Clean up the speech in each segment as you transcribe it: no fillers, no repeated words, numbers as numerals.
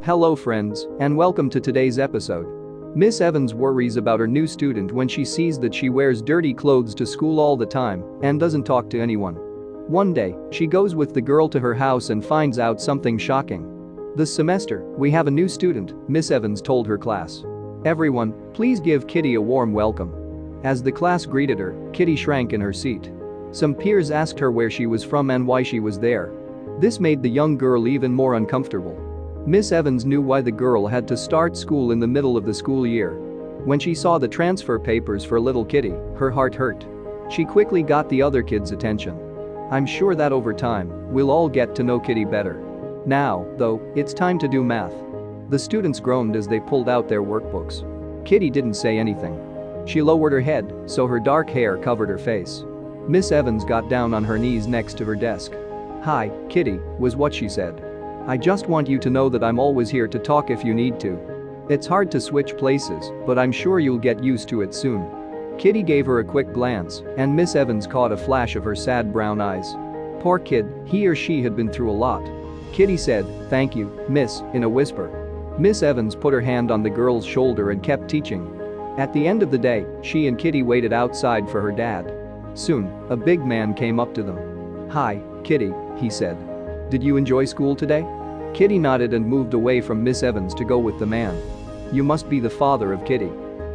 Hello friends, and welcome to today's episode. Miss Evans worries about her new student when she sees that she wears dirty clothes to school all the time and doesn't talk to anyone. One day, she goes with the girl to her house and finds out something shocking. This semester, we have a new student, Miss Evans told her class. Everyone, please give Kitty a warm welcome. As the class greeted her, Kitty shrank in her seat. Some peers asked her where she was from and why she was there. This made the young girl even more uncomfortable. Miss Evans knew why the girl had to start school in the middle of the school year. When she saw the transfer papers for little Kitty, her heart hurt. She quickly got the other kids' attention. I'm sure that over time, we'll all get to know Kitty better. Now, though, it's time to do math. The students groaned as they pulled out their workbooks. Kitty didn't say anything. She lowered her head, so her dark hair covered her face. Miss Evans got down on her knees next to her desk. "Hi, Kitty," was what she said. "I just want you to know that I'm always here to talk if you need to. It's hard to switch places, but I'm sure you'll get used to it soon." Kitty gave her a quick glance, and Miss Evans caught a flash of her sad brown eyes. Poor kid, he or she had been through a lot. Kitty said, "Thank you, miss," in a whisper. Miss Evans put her hand on the girl's shoulder and kept teaching. At the end of the day, she and Kitty waited outside for her dad. Soon, a big man came up to them. "Hi, Kitty," he said. "Did you enjoy school today?" Kitty nodded and moved away from Miss Evans to go with the man. "You must be the father of Kitty."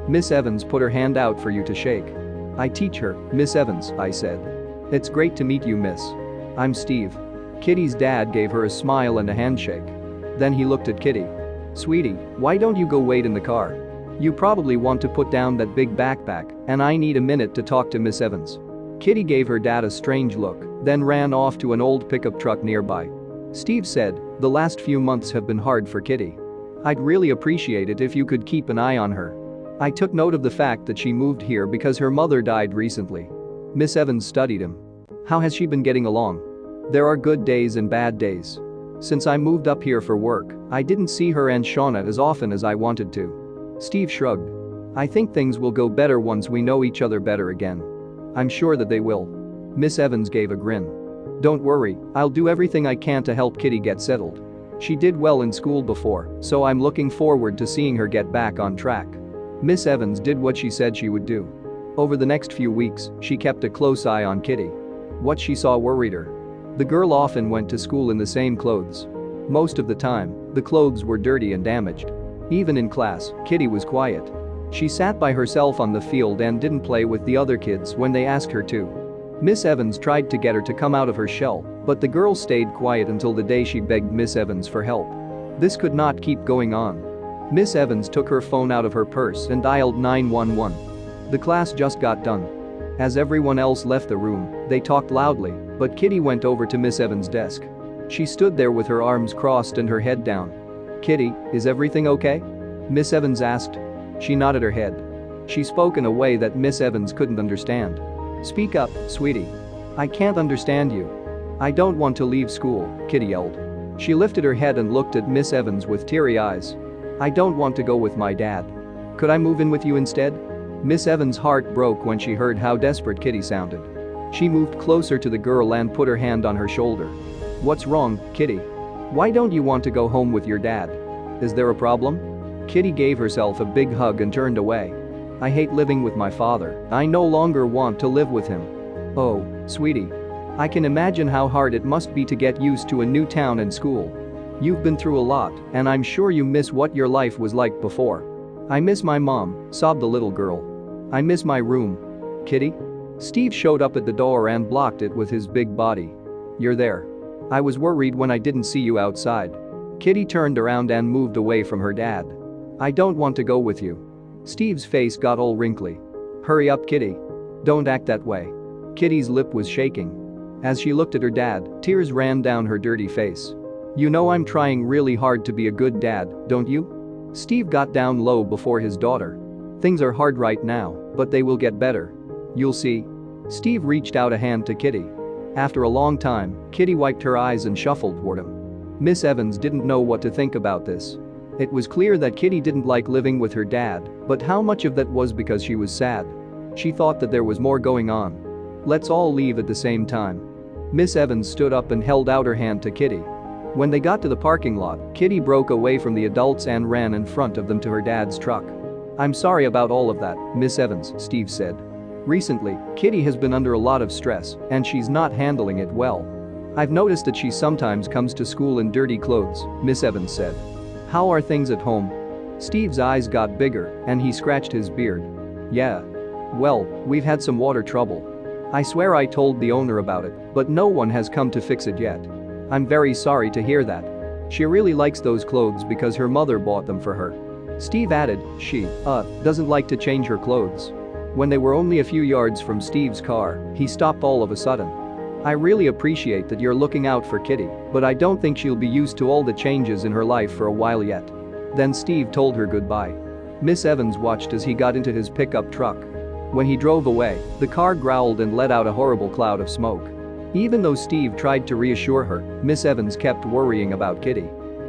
Miss Evans put her hand out for you to shake. "I teach her, Miss Evans," I said. "It's great to meet you, miss. I'm Steve." Kitty's dad gave her a smile and a handshake. Then he looked at Kitty. "Sweetie, why don't you go wait in the car? You probably want to put down that big backpack, and I need a minute to talk to Miss Evans." Kitty gave her dad a strange look, then ran off to an old pickup truck nearby. Steve said, "The last few months have been hard for Kitty. I'd really appreciate it if you could keep an eye on her. I took note of the fact that she moved here because her mother died recently." Miss Evans studied him. "How has she been getting along?" "There are good days and bad days. Since I moved up here for work, I didn't see her and Shauna as often as I wanted to." Steve shrugged. "I think things will go better once we know each other better again." "I'm sure that they will." Miss Evans gave a grin. "Don't worry, I'll do everything I can to help Kitty get settled. She did well in school before, so I'm looking forward to seeing her get back on track." Miss Evans did what she said she would do. Over the next few weeks, she kept a close eye on Kitty. What she saw worried her. The girl often went to school in the same clothes. Most of the time, the clothes were dirty and damaged. Even in class, Kitty was quiet. She sat by herself on the field and didn't play with the other kids when they asked her to. Miss Evans tried to get her to come out of her shell, but the girl stayed quiet until the day she begged Miss Evans for help. This could not keep going on. Miss Evans took her phone out of her purse and dialed 911. The class just got done. As everyone else left the room, they talked loudly, but Kitty went over to Miss Evans' desk. She stood there with her arms crossed and her head down. "Kitty, is everything okay?" Miss Evans asked. She nodded her head. She spoke in a way that Miss Evans couldn't understand. "Speak up, sweetie. I can't understand you." "I don't want to leave school," Kitty yelled. She lifted her head and looked at Miss Evans with teary eyes. "I don't want to go with my dad. Could I move in with you instead?" Miss Evans' heart broke when she heard how desperate Kitty sounded. She moved closer to the girl and put her hand on her shoulder. "What's wrong, Kitty? Why don't you want to go home with your dad? Is there a problem?" Kitty gave herself a big hug and turned away. "I hate living with my father. I no longer want to live with him." "Oh, sweetie. I can imagine how hard it must be to get used to a new town and school. You've been through a lot, and I'm sure you miss what your life was like before." "I miss my mom," sobbed the little girl. "I miss my room." "Kitty?" Steve showed up at the door and blocked it with his big body. "You're there. I was worried when I didn't see you outside." Kitty turned around and moved away from her dad. "I don't want to go with you." Steve's face got all wrinkly. "Hurry up, Kitty. Don't act that way." Kitty's lip was shaking. As she looked at her dad, tears ran down her dirty face. "You know I'm trying really hard to be a good dad, don't you?" Steve got down low before his daughter. "Things are hard right now, but they will get better. You'll see." Steve reached out a hand to Kitty. After a long time, Kitty wiped her eyes and shuffled toward him. Miss Evans didn't know what to think about this. It was clear that Kitty didn't like living with her dad, but how much of that was because she was sad? She thought that there was more going on. "Let's all leave at the same time." Miss Evans stood up and held out her hand to Kitty. When they got to the parking lot, Kitty broke away from the adults and ran in front of them to her dad's truck. "I'm sorry about all of that, Miss Evans," Steve said. "Recently, Kitty has been under a lot of stress, and she's not handling it well. I've noticed that she sometimes comes to school in dirty clothes," Miss Evans said. "How are things at home?" Steve's eyes got bigger, and he scratched his beard. "Yeah. Well, we've had some water trouble. I swear I told the owner about it, but no one has come to fix it yet. I'm very sorry to hear that. She really likes those clothes because her mother bought them for her." Steve added, "She doesn't like to change her clothes." When they were only a few yards from Steve's car, he stopped all of a sudden. "I really appreciate that you're looking out for Kitty, but I don't think she'll be used to all the changes in her life for a while yet." Then Steve told her goodbye. Miss Evans watched as he got into his pickup truck. When he drove away, the car growled and let out a horrible cloud of smoke. Even though Steve tried to reassure her, Miss Evans kept worrying about Kitty.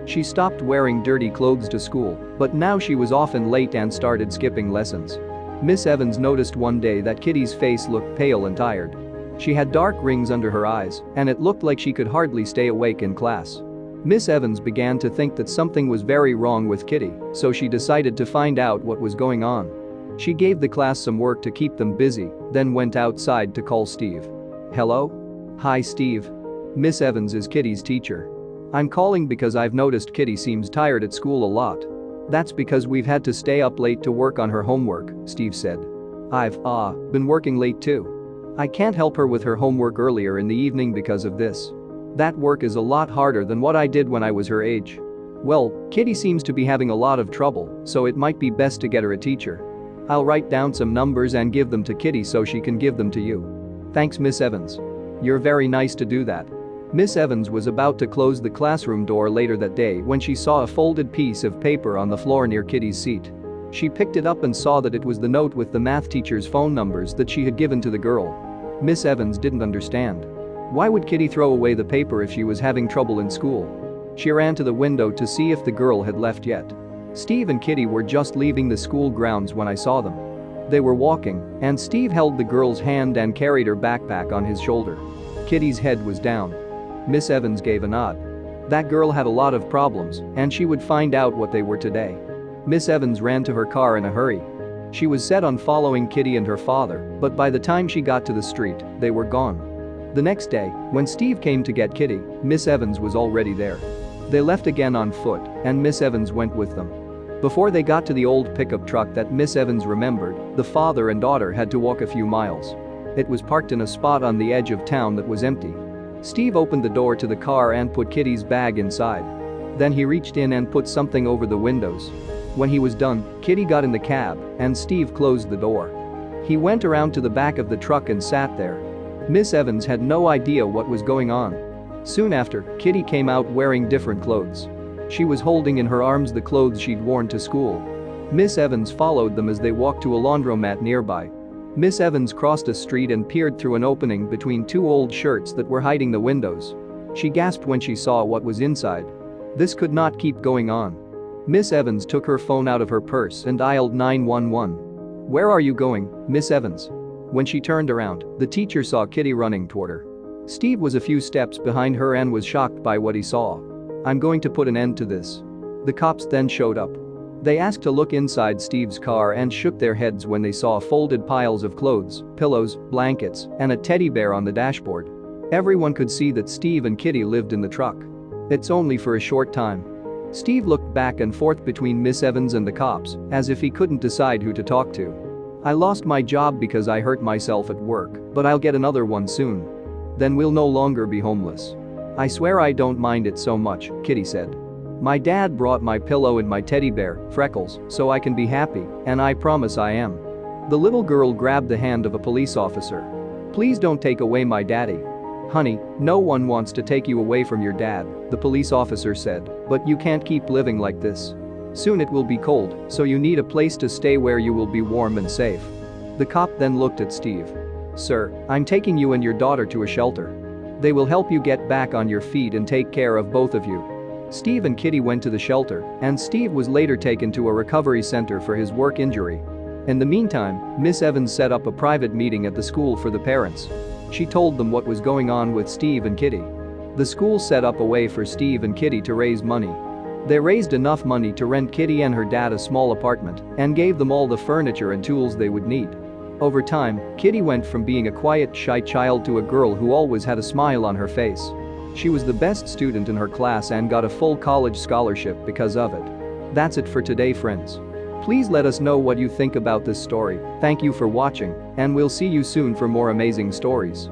She stopped wearing dirty clothes to school, but now she was often late and started skipping lessons. Miss Evans noticed one day that Kitty's face looked pale and tired. She had dark rings under her eyes, and it looked like she could hardly stay awake in class. Miss Evans began to think that something was very wrong with Kitty, so she decided to find out what was going on. She gave the class some work to keep them busy, then went outside to call Steve. "Hello? Hi, Steve. Miss Evans is Kitty's teacher. I'm calling because I've noticed Kitty seems tired at school a lot." "That's because we've had to stay up late to work on her homework," Steve said. "I've been working late too. I can't help her with her homework earlier in the evening because of this. That work is a lot harder than what I did when I was her age. Well, Kitty seems to be having a lot of trouble, so it might be best to get her a teacher. I'll write down some numbers and give them to Kitty so she can give them to you." "Thanks, Miss Evans. You're very nice to do that." Miss Evans was about to close the classroom door later that day when she saw a folded piece of paper on the floor near Kitty's seat. She picked it up and saw that it was the note with the math teacher's phone numbers that she had given to the girl. Miss Evans didn't understand. Why would Kitty throw away the paper if she was having trouble in school? She ran to the window to see if the girl had left yet. Steve and Kitty were just leaving the school grounds when I saw them. They were walking, and Steve held the girl's hand and carried her backpack on his shoulder. Kitty's head was down. Miss Evans gave a nod. That girl had a lot of problems, and she would find out what they were today. Miss Evans ran to her car in a hurry. She was set on following Kitty and her father, but by the time she got to the street, they were gone. The next day, when Steve came to get Kitty, Miss Evans was already there. They left again on foot, and Miss Evans went with them. Before they got to the old pickup truck that Miss Evans remembered, the father and daughter had to walk a few miles. It was parked in a spot on the edge of town that was empty. Steve opened the door to the car and put Kitty's bag inside. Then he reached in and put something over the windows. When he was done, Kitty got in the cab, and Steve closed the door. He went around to the back of the truck and sat there. Miss Evans had no idea what was going on. Soon after, Kitty came out wearing different clothes. She was holding in her arms the clothes she'd worn to school. Miss Evans followed them as they walked to a laundromat nearby. Miss Evans crossed a street and peered through an opening between two old shirts that were hiding the windows. She gasped when she saw what was inside. This could not keep going on. Miss Evans took her phone out of her purse and dialed 911. "Where are you going, Miss Evans?" When she turned around, the teacher saw Kitty running toward her. Steve was a few steps behind her and was shocked by what he saw. "I'm going to put an end to this." The cops then showed up. They asked to look inside Steve's car and shook their heads when they saw folded piles of clothes, pillows, blankets, and a teddy bear on the dashboard. Everyone could see that Steve and Kitty lived in the truck. It's only for a short time. Steve looked back and forth between Miss Evans and the cops, as if he couldn't decide who to talk to. "I lost my job because I hurt myself at work, but I'll get another one soon. Then we'll no longer be homeless. I swear I don't mind it so much," Kitty said. "My dad brought my pillow and my teddy bear, Freckles, so I can be happy, and I promise I am." The little girl grabbed the hand of a police officer. "Please don't take away my daddy." "Honey, no one wants to take you away from your dad," the police officer said, "but you can't keep living like this. Soon it will be cold, so you need a place to stay where you will be warm and safe." The cop then looked at Steve. "Sir, I'm taking you and your daughter to a shelter. They will help you get back on your feet and take care of both of you." Steve and Kitty went to the shelter, and Steve was later taken to a recovery center for his work injury. In the meantime, Miss Evans set up a private meeting at the school for the parents. She told them what was going on with Steve and Kitty. The school set up a way for Steve and Kitty to raise money. They raised enough money to rent Kitty and her dad a small apartment and gave them all the furniture and tools they would need. Over time, Kitty went from being a quiet, shy child to a girl who always had a smile on her face. She was the best student in her class and got a full college scholarship because of it. That's it for today, friends. Please let us know what you think about this story. Thank you for watching, and we'll see you soon for more amazing stories.